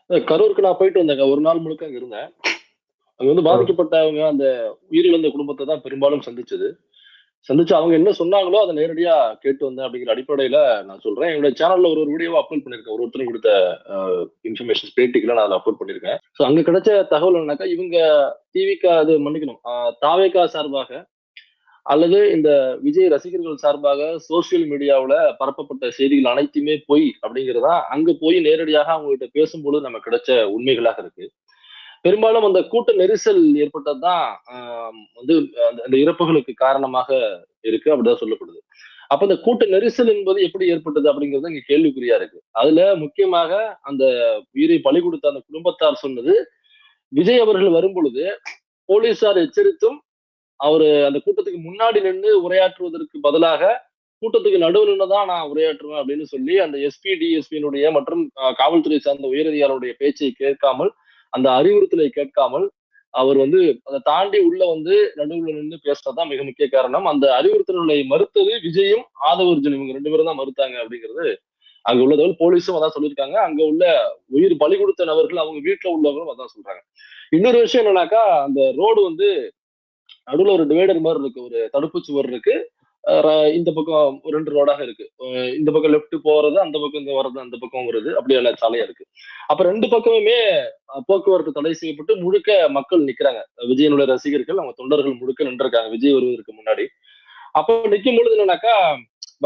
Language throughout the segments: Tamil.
கரூருக்கு நான் போயிட்டு வந்தேங்க. ஒரு நாள் முழுக்க அங்க இருந்தேன். அங்க வந்து ஓ! பாதிக்கப்பட்டவங்க, அந்த உயிரிழந்த குடும்பத்த தான் பெரும்பாலும் சந்திச்சது. சந்திச்சு அவங்க என்ன சொன்னாங்களோ, அத நேரடியா கேட்டு வந்தேன் அப்படிங்கிற அடிப்படையில நான் சொல்றேன். என்னோட சேனல்ல ஒரு வீடியோவா அப்லோட் பண்ணியிருக்கேன். ஒரு ஒருத்தரும் குடுத்த அ இன்ஃபர்மேஷன்ஸ் பேட்டிகள நான் அதுல அப்லோட் பண்ணியிருக்கேன். ஸோ அங்க கிடைச்ச தகவல் என்னன்னாக்கா, இவங்க டிவிகா அது மன்னிக்கணும். தாவேகா சார்பாக அல்லது இந்த விஜய் ரசிகர்கள் சார்பாக சோசியல் மீடியாவுல பரப்பப்பட்ட செய்திகள் அனைத்துமே பொய் அப்படிங்கிறது தான் அங்க போய் நேரடியாக அவங்ககிட்ட பேசும்பொழுது நமக்கு கிடைச்ச உண்மைகளாக இருக்கு. பெரும்பாலும் அந்த கூட்ட நெரிசல் ஏற்பட்டது தான் வந்து அந்த அந்த இறப்புகளுக்கு காரணமாக இருக்கு. அப்படிதான் சொல்லப்படுது. அப்ப இந்த கூட்ட நெரிசல் என்பது எப்படி ஏற்பட்டது அப்படிங்கிறது இங்க கேள்விக்குறியா இருக்கு. அதுல முக்கியமாக அந்த உயிரை பலி கொடுத்த அந்த குடும்பத்தார் சொன்னது, விஜய் அவர்கள் வரும்பொழுது போலீசார் எச்சரித்தும் அவரு அந்த கூட்டத்துக்கு முன்னாடி நின்னு உரையாற்றுவதற்கு பதிலாக, கூட்டத்துக்கு நடுவுல நின்னு தான் நான் உரையாற்றுவேன் அப்படின்னு சொல்லி, அந்த எஸ்பி, டிஎஸ்பியினுடைய மற்றும் காவல்துறை சார்ந்த உயரதிகாரிகளுடைய பேச்சை கேட்காமல், அந்த அறிவுறுத்தலை கேட்காமல், அவர் வந்து அத தாண்டி உள்ள வந்து நடுவுல நின்னு பேசுனது தான் மிக முக்கிய காரணம். அந்த அறிவுறுத்தல்களை மறுத்தது விஜயும், ஆதவர்ஜுன் இவங்க 2 பேரும் தான் மறுத்தாங்க அப்படிங்கிறது, அங்க உள்ள தகவல் போலீஸும் அதான் சொல்லியிருக்காங்க. அங்க உள்ள உயிர் பலி கொடுத்த நபர்கள் அவங்க வீட்ல உள்ளவங்களும் அதான் சொல்றாங்க. இன்னொரு விஷயம் என்னன்னாக்கா, அந்த ரோடு வந்து நடுவுல ஒரு டிவைடர் மாரி இருக்கு. ஒரு தடுப்பு சுவர் இருக்கு. இந்த பக்கம் 2 ரோடாக இருக்கு. இந்த பக்கம் லெஃப்ட் போறது, அந்த பக்கம் இங்க வர்றது, அந்த பக்கம் வருது. அப்படியான சாலையா இருக்கு. அப்ப 2 பக்கமுமே போக்குவரத்து தடை செய்யப்பட்டு முழுக்க மக்கள் நிக்கிறாங்க. விஜயனுடைய ரசிகர்கள், அவங்க தொண்டர்கள் முழுக்க நின்றுருக்காங்க. விஜய் வருவதற்கு முன்னாடி. அப்ப நிக்கும் பொழுது என்னன்னாக்கா,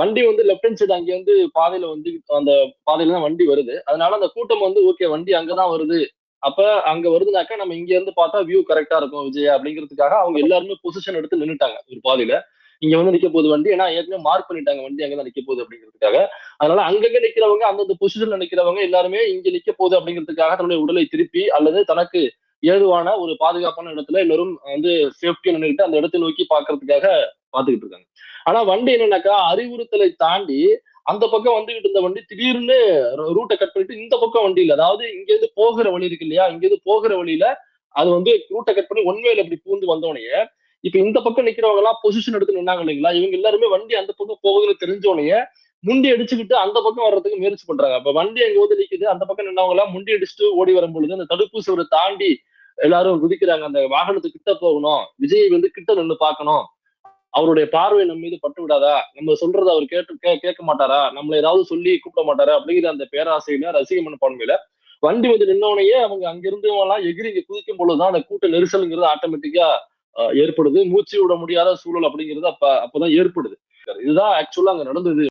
வண்டி வந்து லெஃப்ட் ஹேண்ட் சைடு அங்க வந்து பாதையில வந்து அந்த பாதையில தான் வண்டி வருது. அதனால அந்த கூட்டம் வந்து ஓகே வண்டி அங்க தான் வருது. அப்ப அங்க வருதுனாக்கா, நம்ம இங்க இருந்து பார்த்தா வியூ கரெக்ட்டா இருக்கும் விஜயா அப்படிங்கிறதுக்காக அவங்க எல்லாருமே பொசிஷன் எடுத்து நின்னுட்டாங்க ஒரு பாதையில. இங்க வந்து நிக்க போகுது வண்டி. ஏன்னா ஏற்கனவே மார்க் பண்ணிட்டாங்க வண்டி அங்க தான் நிக்க போகுது அப்படிங்கிறதுக்காக. அதனால அங்கங்க நிக்கிறவங்க, அந்தந்த பொசிஷன்ல நிக்கிறவங்க எல்லாருமே இங்க நிக்க போகுது அப்படிங்கிறதுக்காக தன்னுடைய உடலை திருப்பி அல்லது தனக்கு ஏதுவான ஒரு பாதுகாப்பான இடத்துல எல்லாரும் வந்து சேஃப்டியா நின்னுகிட்டு அந்த இடத்தை நோக்கி பார்க்கறதுக்காக பார்த்துக்கிட்டு இருக்காங்க. ஆனா வண்டி என்னன்னாக்கா, அறிவுறுத்தலை தாண்டி அந்த பக்கம் வந்துகிட்டு இருந்த வண்டி திடீர்னு ரூட்ட கட் பண்ணிட்டு இந்த பக்கம் வண்டி இல்ல. அதாவது இங்கேருந்து போகிற வழி இருக்கு இல்லையா? இங்கேருந்து போகிற வழியில அது வந்து ரூட்ட கட் பண்ணி ஒன் வேல இப்படி பூந்து வந்தோனயே, இப்ப இந்த பக்கம் நிக்கிறவங்க எல்லாம் பொசிஷன் எடுத்து நின்னாங்க இல்லைங்களா? இவங்க எல்லாருமே வண்டி அந்த பக்கம் போகுதுன்னு தெரிஞ்சோனயே, முண்டி அடிச்சுக்கிட்டு அந்த பக்கம் வர்றதுக்கு முயற்சி பண்றாங்க. அப்ப வண்டி அங்க வந்து நிக்குது. அந்த பக்கம் நின்னவங்க எல்லாம் முண்டி அடிச்சுட்டு ஓடி வரும்பொழுது, அந்த தடுப்பு சுவர தாண்டி எல்லாரும் குதிக்கிறாங்க. அந்த வாகனத்துக்கு கிட்ட போகணும். விஜய் வந்து கிட்ட நின்னு பார்க்கணும். அவருடைய பார்வை நம்ம மீது பட்டு விடாதா? நம்ம சொல்றத அவர் கேட்க மாட்டாரா? நம்மள ஏதாவது சொல்லி கூப்பிட மாட்டாரா? அப்படிங்கிற அந்த பேராசையில, ரசிக மனப்பான்மையில வண்டி வந்து நின்னோனயே அவங்க அங்க இருந்தவங்கலாம் எகிறி இங்க குதிக்கும் பொழுதுதான் அந்த கூட்ட நெரிசல்ங்கிறது ஆட்டோமேட்டிக்கா ஏற்படுது. மூச்சு விட முடியாத சூழல் அப்படிங்கிறது அப்பதான் ஏற்படுது. இதுதான் ஆக்சுவலா அங்க நடந்தது.